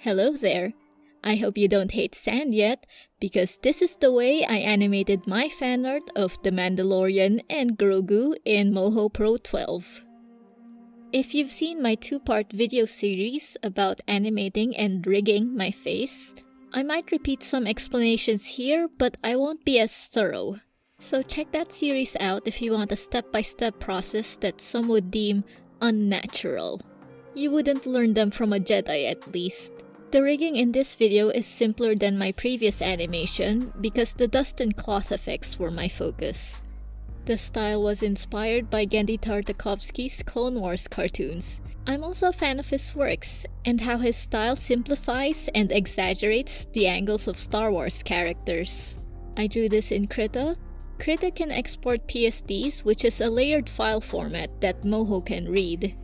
Hello there! I hope you don't hate sand yet, because this is the way I animated my fan art of the Mandalorian and Grogu in Moho Pro 12. If you've seen my two-part video series about animating and rigging my face, I might repeat some explanations here, but I won't be as thorough. So check that series out if you want a step-by-step process that some would deem unnatural. You wouldn't learn them from a Jedi at least. The rigging in this video is simpler than my previous animation because the dust and cloth effects were my focus. The style was inspired by Genndy Tartakovsky's Clone Wars cartoons. I'm also a fan of his works, and how his style simplifies and exaggerates the angles of Star Wars characters. I drew this in Krita. Krita can export PSDs, which is a layered file format that Moho can read.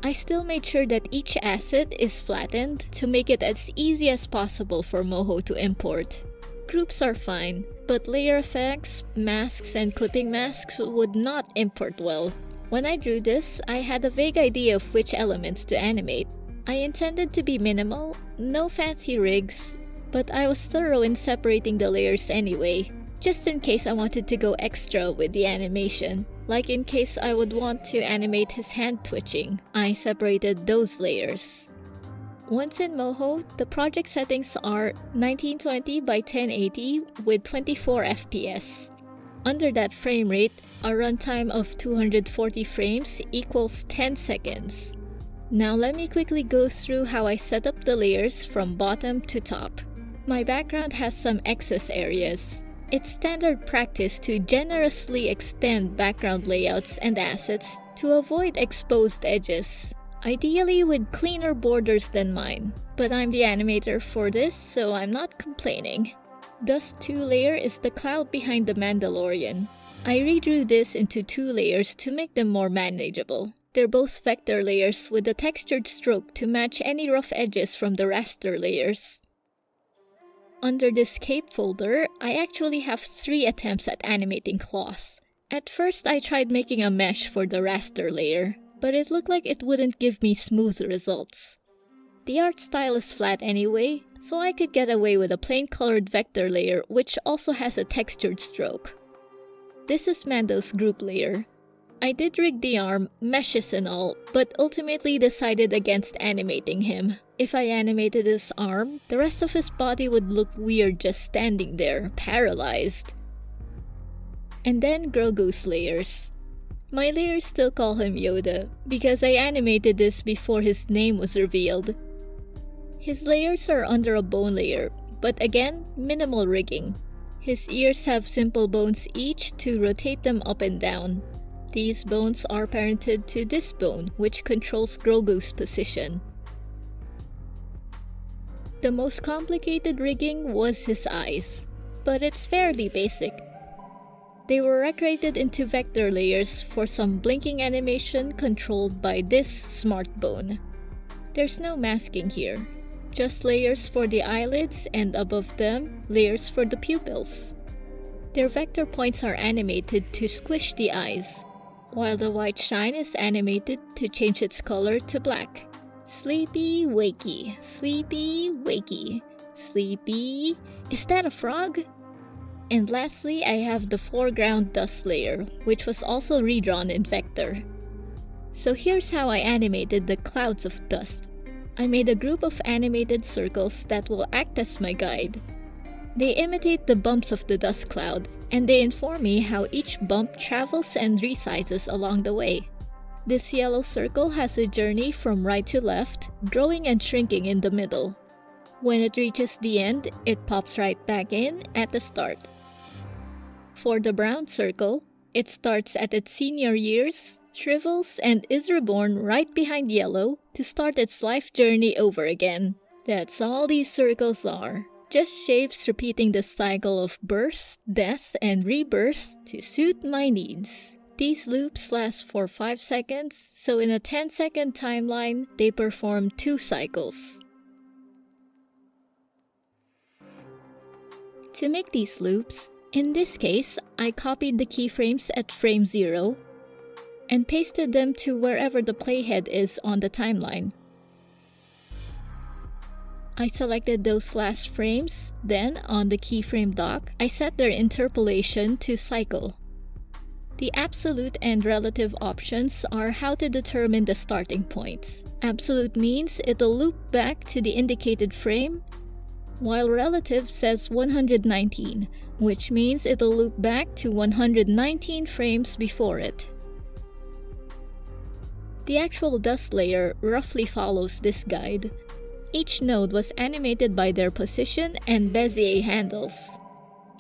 I still made sure that each asset is flattened to make it as easy as possible for Moho to import. Groups are fine, but layer effects, masks, and clipping masks would not import well. When I drew this, I had a vague idea of which elements to animate. I intended to be minimal, no fancy rigs, but I was thorough in separating the layers anyway, just in case I wanted to go extra with the animation. Like in case I would want to animate his hand twitching, I separated those layers. Once in Moho, the project settings are 1920 by 1080 with 24 FPS. Under that frame rate, a runtime of 240 frames equals 10 seconds. Now let me quickly go through how I set up the layers from bottom to top. My background has some excess areas. It's standard practice to generously extend background layouts and assets to avoid exposed edges, ideally with cleaner borders than mine. But I'm the animator for this, so I'm not complaining. Dust 2 layer is the cloud behind the Mandalorian. I redrew this into 2 layers to make them more manageable. They're both vector layers with a textured stroke to match any rough edges from the raster layers. Under this cape folder, I actually have 3 attempts at animating cloth. At first, I tried making a mesh for the raster layer, but it looked like it wouldn't give me smooth results. The art style is flat anyway, so I could get away with a plain colored vector layer which also has a textured stroke. This is Mando's group layer. I did rig the arm, meshes and all, but ultimately decided against animating him. If I animated his arm, the rest of his body would look weird just standing there, paralyzed. And then Grogu's layers. My layers still call him Yoda, because I animated this before his name was revealed. His layers are under a bone layer, but again, minimal rigging. His ears have simple bones each to rotate them up and down. These bones are parented to this bone, which controls Grogu's position. The most complicated rigging was his eyes, but it's fairly basic. They were recreated into vector layers for some blinking animation controlled by this smart bone. There's no masking here, just layers for the eyelids and above them, layers for the pupils. Their vector points are animated to squish the eyes, while the white shine is animated to change its color to black. Sleepy, wakey, sleepy, wakey, sleepy. Is that a frog? And lastly, I have the foreground dust layer, which was also redrawn in vector. So here's how I animated the clouds of dust. I made a group of animated circles that will act as my guide. They imitate the bumps of the dust cloud, and they inform me how each bump travels and resizes along the way. This yellow circle has a journey from right to left, growing and shrinking in the middle. When it reaches the end, it pops right back in at the start. For the brown circle, it starts at its senior years, shrivels, and is reborn right behind yellow to start its life journey over again. That's all these circles are. Just shapes repeating the cycle of birth, death, and rebirth to suit my needs. These loops last for 5 seconds, so in a 10-second timeline, they perform 2 cycles. To make these loops, in this case, I copied the keyframes at frame 0 and pasted them to wherever the playhead is on the timeline. I selected those last frames, then on the keyframe dock, I set their interpolation to cycle. The absolute and relative options are how to determine the starting points. Absolute means it'll loop back to the indicated frame, while relative says 119, which means it'll loop back to 119 frames before it. The actual dust layer roughly follows this guide. Each node was animated by their position and Bezier handles.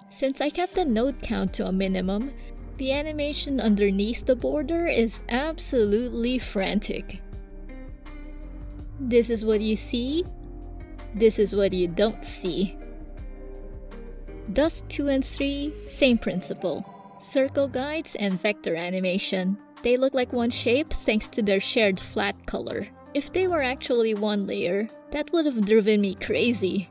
Since I kept the node count to a minimum, the animation underneath the border is absolutely frantic. This is what you see. This is what you don't see. Dust 2 and 3, same principle. Circle guides and vector animation. They look like one shape thanks to their shared flat color. If they were actually one layer, that would have driven me crazy.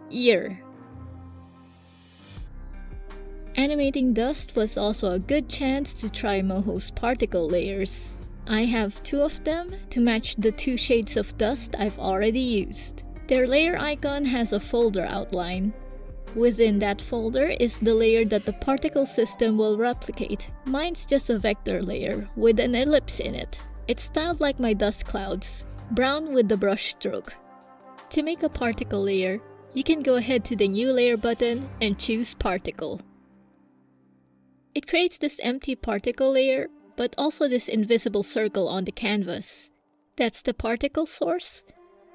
Animating dust was also a good chance to try Moho's particle layers. I have 2 of them to match the 2 shades of dust I've already used. Their layer icon has a folder outline. Within that folder is the layer that the particle system will replicate. Mine's just a vector layer with an ellipse in it. It's styled like my dust clouds, brown with the brush stroke. To make a particle layer, you can go ahead to the New Layer button and choose Particle. It creates this empty particle layer, but also this invisible circle on the canvas. That's the particle source.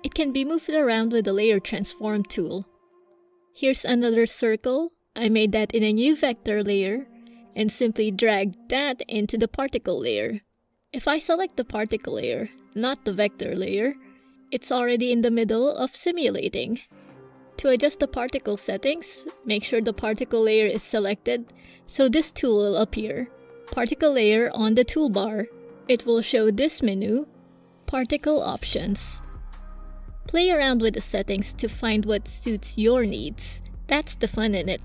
It can be moved around with the Layer Transform tool. Here's another circle. I made that in a new vector layer and simply dragged that into the particle layer. If I select the particle layer, not the vector layer, it's already in the middle of simulating. To adjust the particle settings, make sure the particle layer is selected, so this tool will appear. Particle layer on the toolbar. It will show this menu, Particle Options. Play around with the settings to find what suits your needs. That's the fun in it.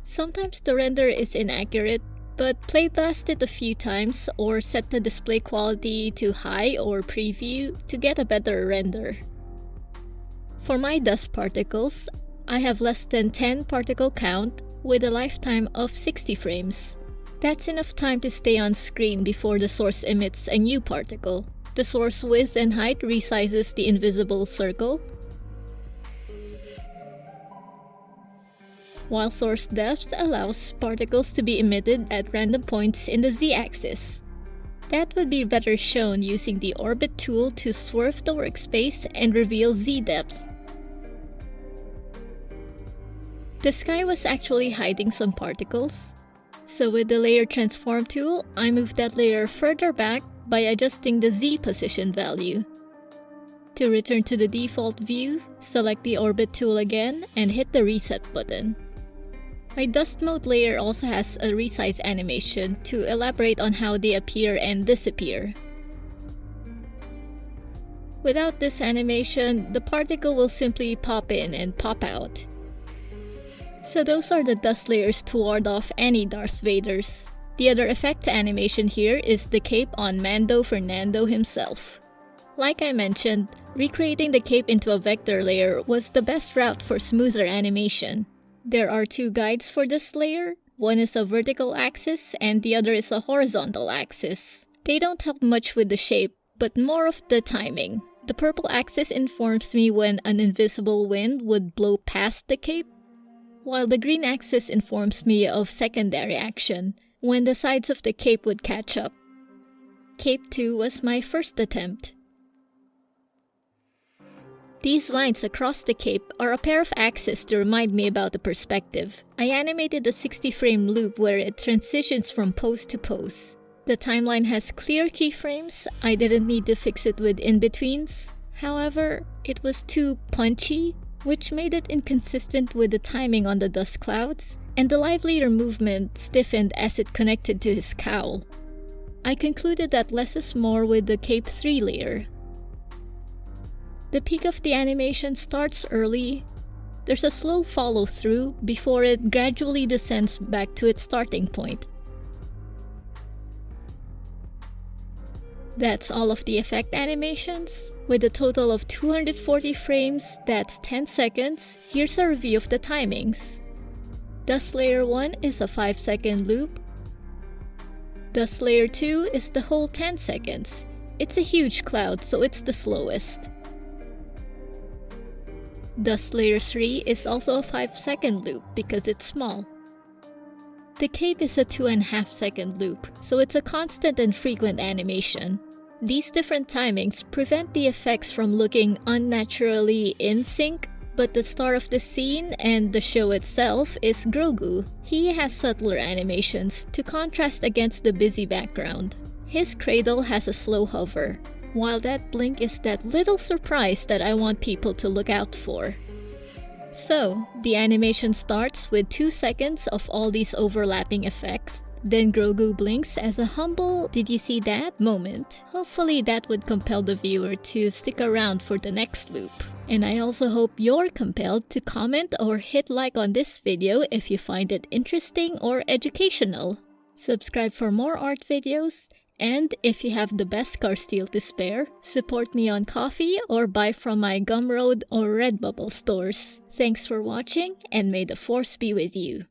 Sometimes the render is inaccurate, but play past it a few times or set the display quality to high or preview to get a better render. For my dust particles, I have less than 10 particle count with a lifetime of 60 frames. That's enough time to stay on screen before the source emits a new particle. The source width and height resizes the invisible circle, while source depth allows particles to be emitted at random points in the z-axis. That would be better shown using the Orbit tool to swerve the workspace and reveal z-depth. The sky was actually hiding some particles, so with the Layer Transform tool, I moved that layer further back by adjusting the Z position value. To return to the default view, select the Orbit tool again and hit the Reset button. My Dust Mode layer also has a resize animation to elaborate on how they appear and disappear. Without this animation, the particle will simply pop in and pop out. So those are the dust layers to ward off any Darth Vaders. The other effect animation here is the cape on Mando Fernando himself. Like I mentioned, recreating the cape into a vector layer was the best route for smoother animation. There are 2 guides for this layer. One is a vertical axis and the other is a horizontal axis. They don't help much with the shape, but more of the timing. The purple axis informs me when an invisible wind would blow past the cape, while the green axis informs me of secondary action, when the sides of the cape would catch up. Cape 2 was my first attempt. These lines across the cape are a pair of axes to remind me about the perspective. I animated a 60-frame loop where it transitions from pose to pose. The timeline has clear keyframes. I didn't need to fix it with in-betweens. However, it was too punchy, which made it inconsistent with the timing on the dust clouds, and the livelier movement stiffened as it connected to his cowl. I concluded that less is more with the Cape 3 layer. The peak of the animation starts early. There's a slow follow-through before it gradually descends back to its starting point. That's all of the effect animations. With a total of 240 frames, that's 10 seconds, here's a review of the timings. Dust Layer 1 is a 5-second loop. Dust Layer 2 is the whole 10 seconds. It's a huge cloud, so it's the slowest. Dust Layer 3 is also a 5-second loop because it's small. The cape is a 2.5-second loop, so it's a constant and frequent animation. These different timings prevent the effects from looking unnaturally in sync, but the star of the scene and the show itself is Grogu. He has subtler animations to contrast against the busy background. His cradle has a slow hover, while that blink is that little surprise that I want people to look out for. So, the animation starts with 2 seconds of all these overlapping effects. Then Grogu blinks as a humble "did you see that?" moment. Hopefully that would compel the viewer to stick around for the next loop. And I also hope you're compelled to comment or hit like on this video if you find it interesting or educational. Subscribe for more art videos, and if you have the best car steel to spare, support me on Ko-fi or buy from my Gumroad or Redbubble stores. Thanks for watching, and may the Force be with you.